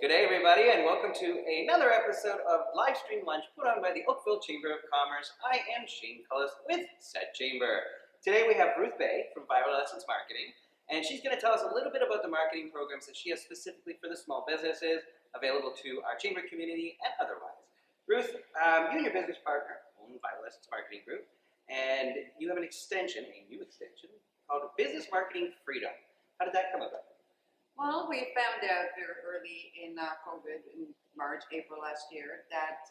Good day, everybody, and welcome to another episode of Livestream Lunch put on by the Oakville Chamber of Commerce. I am Shane Cullis with said chamber. Today we have Ruth Bay from Viral Essence Marketing, and she's going to tell us a little bit about the marketing programs that she has specifically for the small businesses available to our chamber community and otherwise. Ruth, you and your business partner own Viral Essence Marketing Group, and you have an extension, a new extension, called Business Marketing Freedom. How did that come about? Well, we found out very early in COVID, in March, April last year, that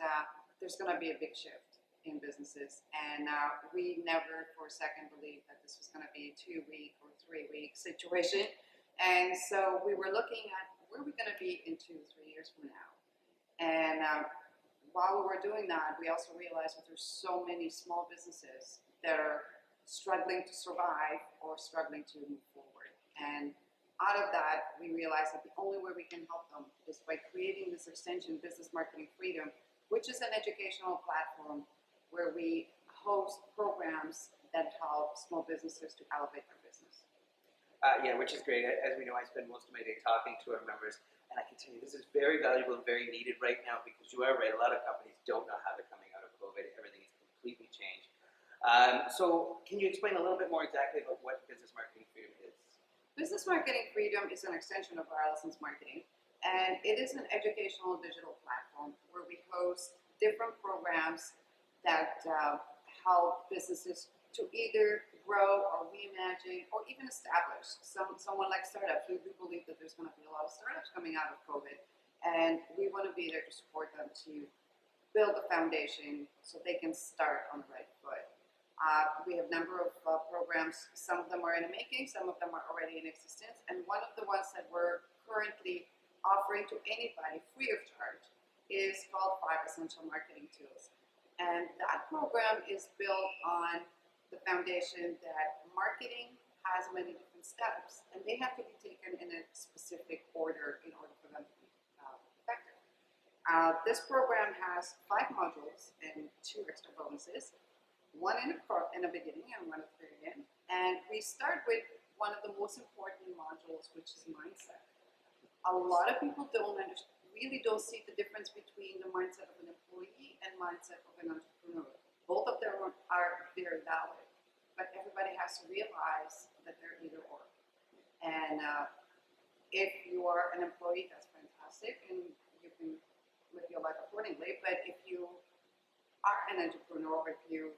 there's going to be a big shift in businesses. And we never for a second believed that this was going to be a 2-week or 3-week situation. And so we were looking at where we're going to be in 2 or 3 years from now. And while we were doing that, we also realized that there's so many small businesses that are struggling to survive or struggling to move forward. And out of that, we realized that the only way we can help them is by creating this extension, Business Marketing Freedom, which is an educational platform where we host programs that help small businesses to elevate their business. Yeah, which is great. As we know, I spend most of my day talking to our members, and I can tell you this is very valuable and very needed right now because you are right, a lot of companies don't know how they're coming out of COVID. Everything is completely changed. So can you explain a little bit more exactly about what Business Marketing Freedom is? Business Marketing Freedom is an extension of Viral Essence Marketing, and it is an educational digital platform where we host different programs that help businesses to either grow or reimagine or even establish. Someone like startups, we do believe that there's going to be a lot of startups coming out of COVID, and we want to be there to support them to build a foundation so they can start on the right foot. We have a number of programs. Some of them are in the making, some of them are already in existence, and one of the ones that we're currently offering to anybody free of charge is called 5 Essential Marketing Tools. And that program is built on the foundation that marketing has many different steps, and they have to be taken in a specific order in order for them to be effective. This program has 5 modules and 2 extra bonuses. One in the beginning and one at the very end. And we start with one of the most important modules, which is mindset. A lot of people really don't see the difference between the mindset of an employee and mindset of an entrepreneur. Both of them are very valid, but everybody has to realize that they're either or. And if you are an employee, that's fantastic, and you can live your life accordingly. But if you are an entrepreneur, if you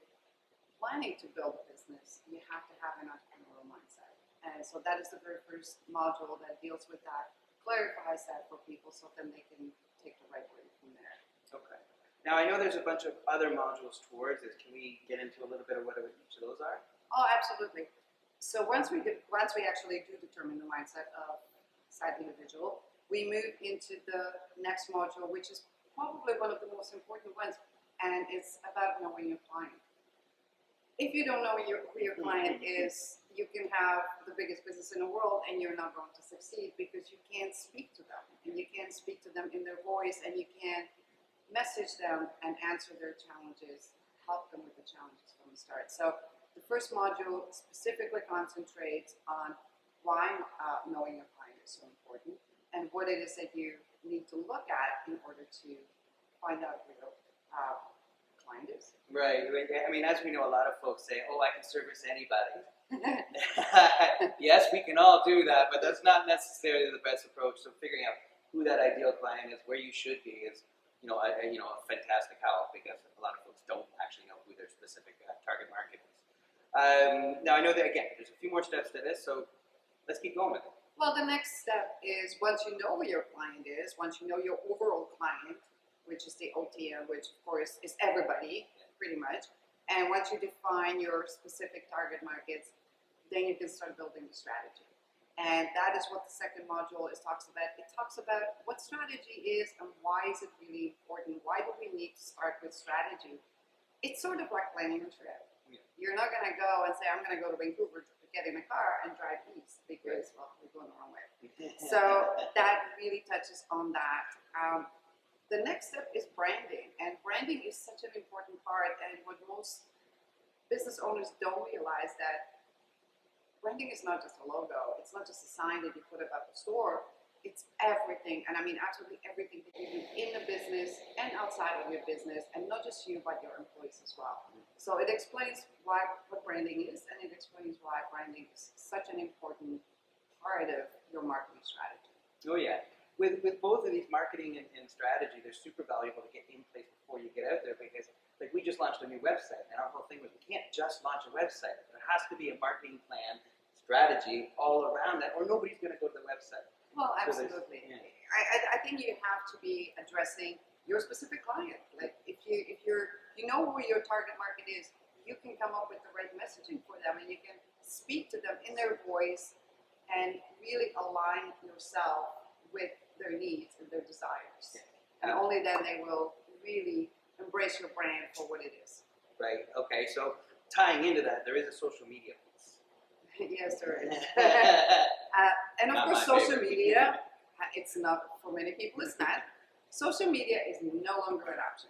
planning to build a business, you have to have an entrepreneurial mindset. And so that is the very first module that deals with that, clarifies that for people so then they can take the right way from there. Okay. Now I know there's a bunch of other modules towards this. Can we get into a little bit of what each of those are? Oh, absolutely. So once we actually do determine the mindset of said individual, we move into the next module, which is probably one of the most important ones, and it's about knowing your client. If you don't know who your client is, you can have the biggest business in the world and you're not going to succeed because you can't speak to them. And you can't speak to them in their voice, and you can't message them and answer their challenges, help them with the challenges from the start. So the first module specifically concentrates on why knowing your client is so important and what it is that you need to look at in order to find out who your client is. Right. I mean, as we know, a lot of folks say, "Oh, I can service anybody." Yes, we can all do that, but that's not necessarily the best approach. So figuring out who that ideal client is, where you should be, is a fantastic help because a lot of folks don't actually know who their specific target market is. Now I know that again, there's a few more steps to this, so let's keep going with it. Well, the next step is once you know who your client is, once you know your overall client, which is the OTM, which of course is everybody, pretty much. And once you define your specific target markets, then you can start building the strategy. And that is what the second module talks about. It talks about what strategy is and why is it really important. Why do we need to start with strategy? It's sort of like planning a trip. Yeah. You're not going to go and say, I'm going to go to Vancouver to get in a car and drive east because, well, we're going the wrong way. So that really touches on that. The next step is branding, and branding is such an important part, and what most business owners don't realize that branding is not just a logo, it's not just a sign that you put up at the store, it's everything, and I mean absolutely everything that you do in the business and outside of your business, and not just you, but your employees as well. So it explains what branding is, and it explains why branding is such an important part of your marketing strategy. Oh yeah. With both of these marketing and strategy, they're super valuable to get in place before you get out there, because like we just launched a new website, and our whole thing was we can't just launch a website. There has to be a marketing plan, strategy all around that, or nobody's going to go to the website. Well, So absolutely. yeah. I think you have to be addressing your specific client. Like if you know who your target market is, you can come up with the right messaging for them, and you can speak to them in their voice and really align yourself with their needs and their desires. And only then they will really embrace your brand for what it is. Right. Okay. So tying into that, there is a social media piece. Yes, there is. And of Not course, my social favorite. media, it's not, for many people, it's not. Social media is no longer an option.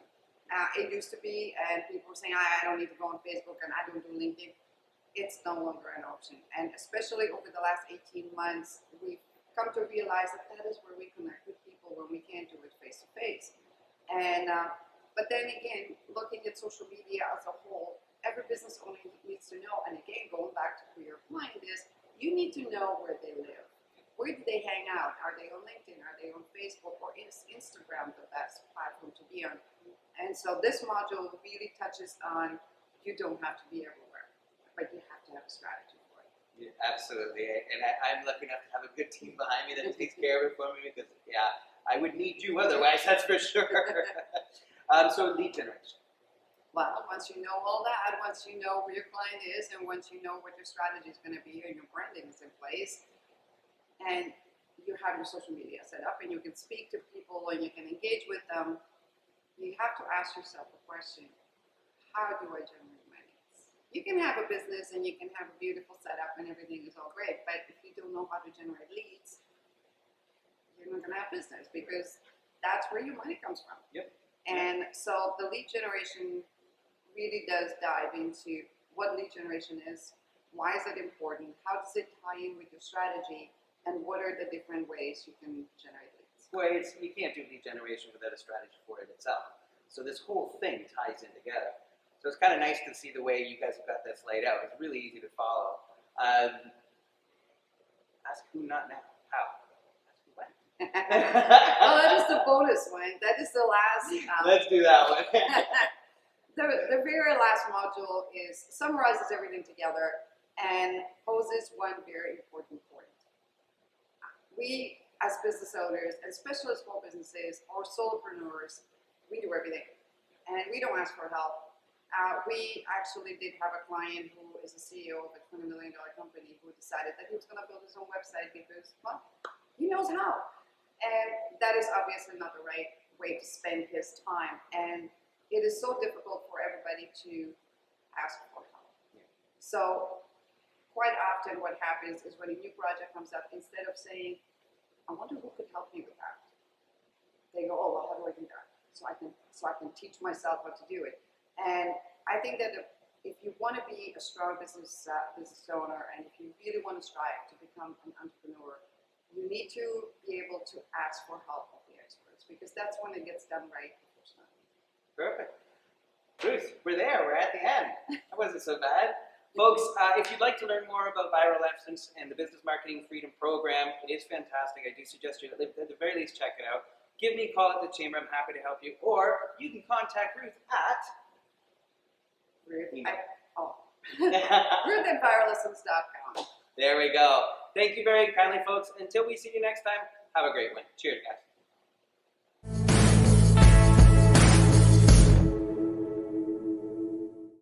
It used to be, and people were saying, I don't need to go on Facebook and I don't do LinkedIn. It's no longer an option. And especially over the last 18 months, we've come to realize that that is where we connect with people when we can't do it face to face. And but then again, looking at social media as a whole, every business owner needs to know. And again, going back to who your client is, you need to know where they live. Where do they hang out? Are they on LinkedIn? Are they on Facebook? Or is Instagram the best platform to be on? And so this module really touches on you don't have to be everywhere, but you have to have a strategy for it. Yeah, absolutely. And I'm lucky enough to have a good team behind me that takes care of it for me, because, yeah, I would need you otherwise, that's for sure. So lead generation. Well, once you know all that, once you know where your client is, and once you know what your strategy is going to be and your branding is in place, and you have your social media set up and you can speak to people and you can engage with them, you have to ask yourself a question: how do I generate my leads? You can have a business and you can have a beautiful setup and everything is all great, but if you don't know how to generate leads, you're not going to have business, because that's where your money comes from. Yep. And so the lead generation really does dive into what lead generation is, why is it important, how does it tie in with your strategy, and what are the different ways you can generate leads. Well, you can't do lead generation without a strategy for it itself. So this whole thing ties in together. So it's kind of nice to see the way you guys have got this laid out. It's really easy to follow. Ask who, not now. How? Ask who, when. Well, that is the bonus one. That is the last. Let's do that one. The very last module summarizes everything together and poses one very important point. We, as business owners, and especially small businesses or solopreneurs, we do everything, and we don't ask for help. We actually did have a client who is a CEO of a $20 million company who decided that he was going to build his own website because, well, he knows how. And that is obviously not the right way to spend his time. And it is so difficult for everybody to ask for help. Yeah. So quite often what happens is when a new project comes up, instead of saying, I wonder who could help me with that, they go, oh, well, how do I do that? So I can teach myself how to do it. And I think that if you want to be a strong business owner, and if you really want to strive to become an entrepreneur, you need to be able to ask for help of the experts, because that's when it gets done right the first time. Perfect. Ruth, we're there. We're at the end. That wasn't so bad. Folks, if you'd like to learn more about Viral Essence and the Business Marketing Freedom Program, it is fantastic. I do suggest you, at the very least, check it out. Give me a call at the Chamber. I'm happy to help you. Or you can contact Ruth at... Ruth at viralessence.com. There we go. Thank you very kindly, folks. Until we see you next time, have a great one. Cheers, guys.